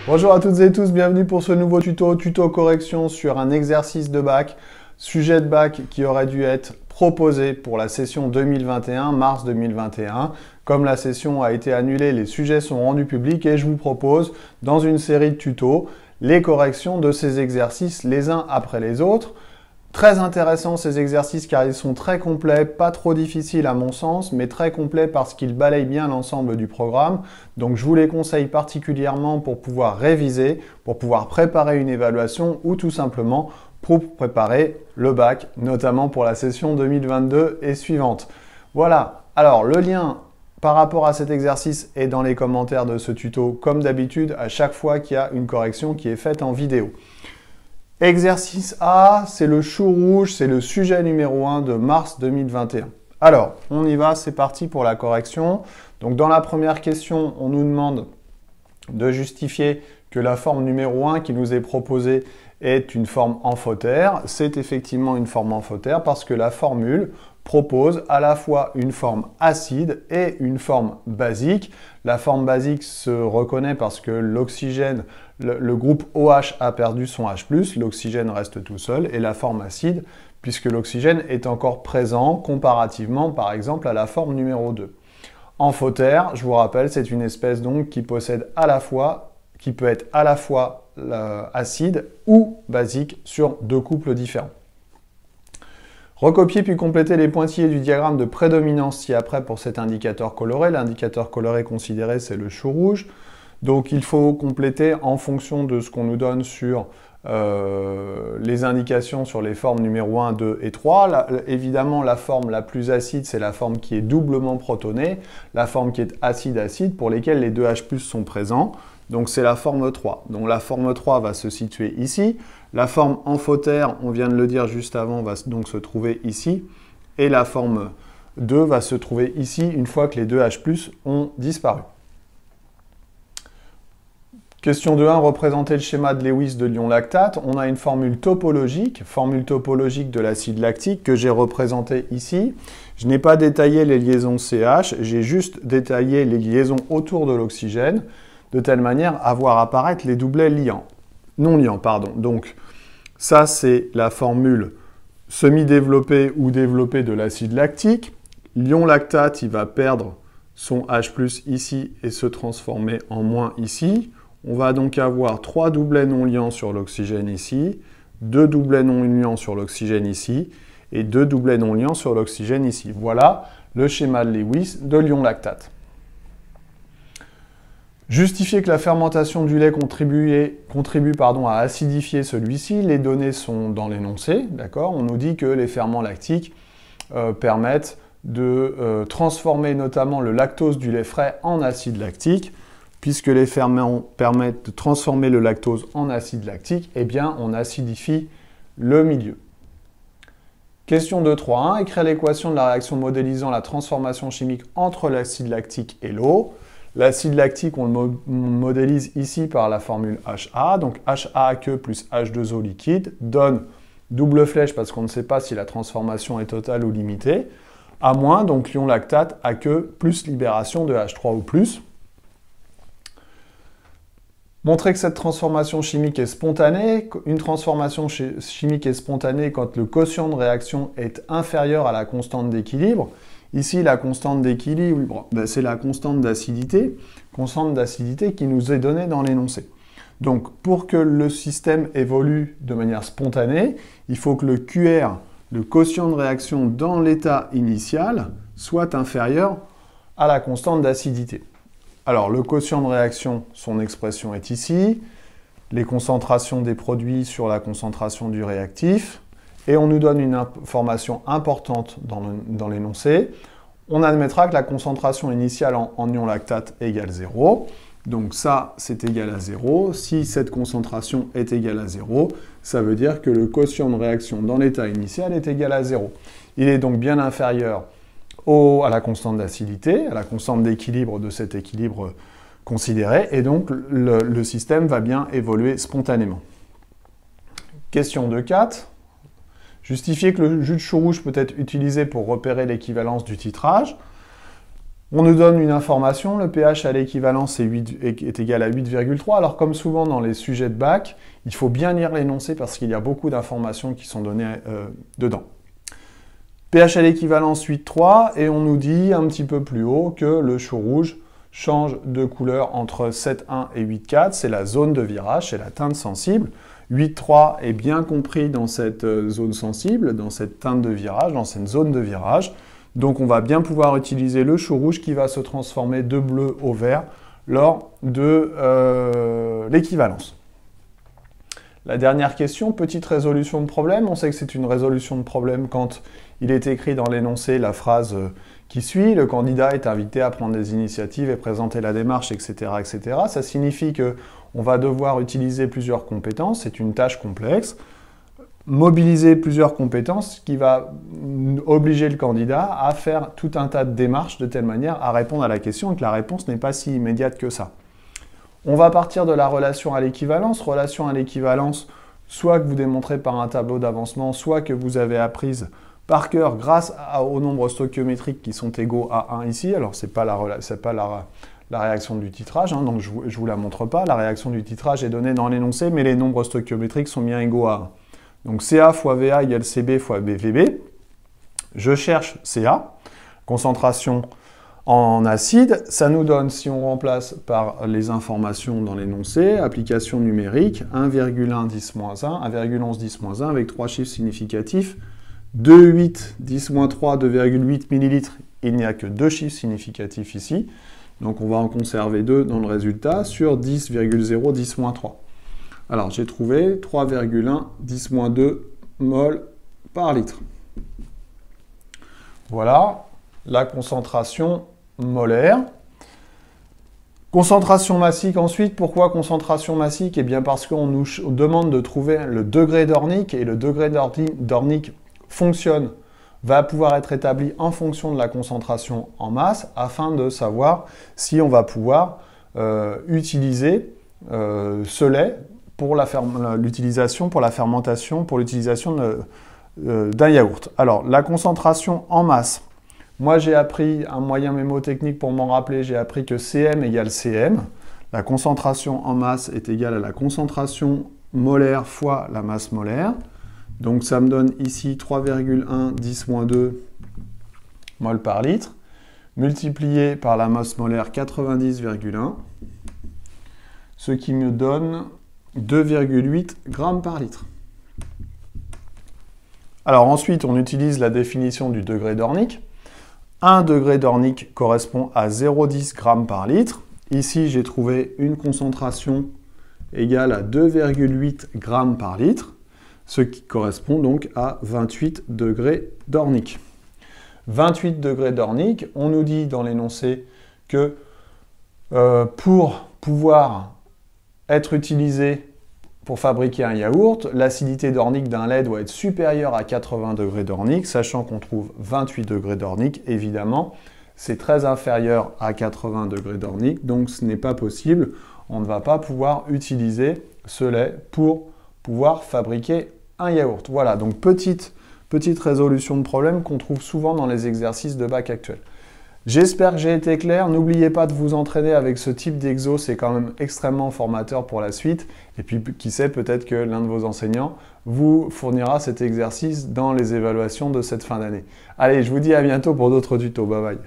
Bonjour à toutes et tous, bienvenue pour ce nouveau tuto correction sur un exercice de bac, sujet de bac qui aurait dû être proposé pour la session 2021, mars 2021. Comme la session a été annulée, les sujets sont rendus publics et je vous propose, dans une série de tutos, les corrections de ces exercices les uns après les autres. Très intéressants ces exercices car ils sont très complets, pas trop difficiles à mon sens, mais très complets parce qu'ils balayent bien l'ensemble du programme. Donc je vous les conseille particulièrement pour pouvoir réviser, pour pouvoir préparer une évaluation ou tout simplement pour préparer le bac, notamment pour la session 2022 et suivante. Voilà, alors le lien par rapport à cet exercice est dans les commentaires de ce tuto, comme d'habitude, à chaque fois qu'il y a une correction qui est faite en vidéo. Exercice A, c'est le chou rouge, c'est le sujet numéro 1 de mars 2021. Alors, on y va, c'est parti pour la correction. Donc, dans la première question, on nous demande de justifier que la forme numéro 1 qui nous est proposée est une forme amphotère. C'est effectivement une forme amphotère parce que la formule propose à la fois une forme acide et une forme basique. La forme basique se reconnaît parce que l'oxygène, le groupe OH a perdu son H+, l'oxygène reste tout seul, et la forme acide, puisque l'oxygène est encore présent comparativement par exemple à la forme numéro 2. Amphotère, je vous rappelle, c'est une espèce donc qui possède à la fois, qui peut être à la fois acide ou basique sur deux couples différents. Recopier puis compléter les pointillés du diagramme de prédominance ci-après pour cet indicateur coloré. L'indicateur coloré considéré, c'est le chou rouge. Donc il faut compléter en fonction de ce qu'on nous donne sur les indications sur les formes numéro 1, 2 et 3. Évidemment, la forme la plus acide, c'est la forme qui est doublement protonée. La forme qui est acide-acide, pour lesquelles les deux H+ sont présents. Donc c'est la forme 3. Donc la forme 3 va se situer ici. La forme amphotère, on vient de le dire juste avant, va donc se trouver ici. Et la forme 2 va se trouver ici, une fois que les deux H+ ont disparu. Question 2.1, représenter le schéma de Lewis de l'ion lactate. On a une formule topologique de l'acide lactique que j'ai représentée ici. Je n'ai pas détaillé les liaisons CH, j'ai juste détaillé les liaisons autour de l'oxygène, de telle manière à voir apparaître les doublets non liants, pardon. Donc, ça, c'est la formule semi-développée ou développée de l'acide lactique. L'ion lactate, il va perdre son H+ ici et se transformer en moins ici. On va donc avoir 3 doublets non liants sur l'oxygène ici, 2 doublets non liants sur l'oxygène ici, et 2 doublets non liants sur l'oxygène ici. Voilà le schéma de Lewis de l'ion lactate. Justifier que la fermentation du lait contribue à acidifier celui-ci. Les données sont dans l'énoncé, d'accord? On nous dit que les ferments lactiques permettent de transformer notamment le lactose du lait frais en acide lactique. Puisque les ferments permettent de transformer le lactose en acide lactique, eh bien on acidifie le milieu. Question 2.3.1, écrire l'équation de la réaction modélisant la transformation chimique entre l'acide lactique et l'eau. L'acide lactique, on le modélise ici par la formule HA, donc HAQ plus H2O liquide, donne double flèche parce qu'on ne sait pas si la transformation est totale ou limitée, à moins, donc l'ion lactate AQ plus libération de H3 ou plus. Montrer que cette transformation chimique est spontanée. Une transformation chimique est spontanée quand le quotient de réaction est inférieur à la constante d'équilibre. Ici, la constante d'équilibre, c'est la constante d'acidité qui nous est donnée dans l'énoncé. Donc, pour que le système évolue de manière spontanée, il faut que le QR, le quotient de réaction dans l'état initial, soit inférieur à la constante d'acidité. Alors, le quotient de réaction, son expression est ici. Les concentrations des produits sur la concentration du réactif. Et on nous donne une information importante dans l'énoncé. On admettra que la concentration initiale en ion lactate égale 0. Donc ça, c'est égal à 0. Si cette concentration est égale à 0, ça veut dire que le quotient de réaction dans l'état initial est égal à 0. Il est donc bien inférieur à la constante d'acidité, à la constante d'équilibre de cet équilibre considéré, et donc le système va bien évoluer spontanément. Question 2.4. Justifier que le jus de chou rouge peut être utilisé pour repérer l'équivalence du titrage. On nous donne une information, le pH à l'équivalence est égal à 8,3. Alors comme souvent dans les sujets de bac, il faut bien lire l'énoncé parce qu'il y a beaucoup d'informations qui sont données dedans. pH à l'équivalence 8,3 et on nous dit un petit peu plus haut que le chou rouge change de couleur entre 7,1 et 8,4. C'est la zone de virage, c'est la teinte sensible. 8,3 est bien compris dans cette zone sensible, dans cette teinte de virage, dans cette zone de virage. Donc on va bien pouvoir utiliser le chou rouge qui va se transformer de bleu au vert lors de l'équivalence. La dernière question, petite résolution de problème. On sait que c'est une résolution de problème quand il est écrit dans l'énoncé la phrase qui suit. Le candidat est invité à prendre des initiatives et présenter la démarche, etc. etc. Ça signifie qu'on va devoir utiliser plusieurs compétences. C'est une tâche complexe. Mobiliser plusieurs compétences qui va obliger le candidat à faire tout un tas de démarches de telle manière à répondre à la question et que la réponse n'est pas si immédiate que ça. On va partir de la relation à l'équivalence. Relation à l'équivalence, soit que vous démontrez par un tableau d'avancement, soit que vous avez apprise par cœur grâce aux nombres stoichiométriques qui sont égaux à 1 ici. Alors, ce n'est pas la réaction du titrage, hein, donc je ne vous la montre pas. La réaction du titrage est donnée dans l'énoncé, mais les nombres stoichiométriques sont bien égaux à 1. Donc CA fois VA égale CB fois BVB. Je cherche CA, concentration en acide. Ça nous donne, si on remplace par les informations dans l'énoncé, application numérique, 1,1 10-1, 1,11 10-1 avec 3 chiffres significatifs. 2,8 10-3, 2,8 ml. Il n'y a que 2 chiffres significatifs ici. Donc on va en conserver 2 dans le résultat sur 10,0 10-3. Alors, j'ai trouvé 3,1 10-2 mol par litre. Voilà la concentration molaire. Concentration massique ensuite. Pourquoi concentration massique? Eh bien parce qu'on nous demande de trouver le degré d'Ornick et le degré d'Ornick fonctionne, va pouvoir être établi en fonction de la concentration en masse afin de savoir si on va pouvoir utiliser ce lait pour l'utilisation, pour la fermentation, pour l'utilisation d'un yaourt. Alors, la concentration en masse. Moi, j'ai appris un moyen mémotechnique pour m'en rappeler. J'ai appris que Cm égale Cm. La concentration en masse est égale à la concentration molaire fois la masse molaire. Donc, ça me donne ici 3,1 10-2 mol par litre, multiplié par la masse molaire 90,1, ce qui me donne 2,8 grammes par litre. Alors ensuite, on utilise la définition du degré d'Ornick. 1 degré d'Ornick correspond à 0,10 grammes par litre. Ici, j'ai trouvé une concentration égale à 2,8 grammes par litre, ce qui correspond donc à 28 degrés d'Ornick. 28 degrés d'Ornick, on nous dit dans l'énoncé que pour pouvoir être utilisé pour fabriquer un yaourt, l'acidité d'Ornick d'un lait doit être supérieure à 80 degrés d'Ornick, sachant qu'on trouve 28 degrés d'Ornick, évidemment, c'est très inférieur à 80 degrés d'Ornick, donc ce n'est pas possible, on ne va pas pouvoir utiliser ce lait pour pouvoir fabriquer un yaourt. Voilà, donc petite résolution de problème qu'on trouve souvent dans les exercices de bac actuels. J'espère que j'ai été clair. N'oubliez pas de vous entraîner avec ce type d'exo, c'est quand même extrêmement formateur pour la suite. Et puis, qui sait, peut-être que l'un de vos enseignants vous fournira cet exercice dans les évaluations de cette fin d'année. Allez, je vous dis à bientôt pour d'autres tutos. Bye bye.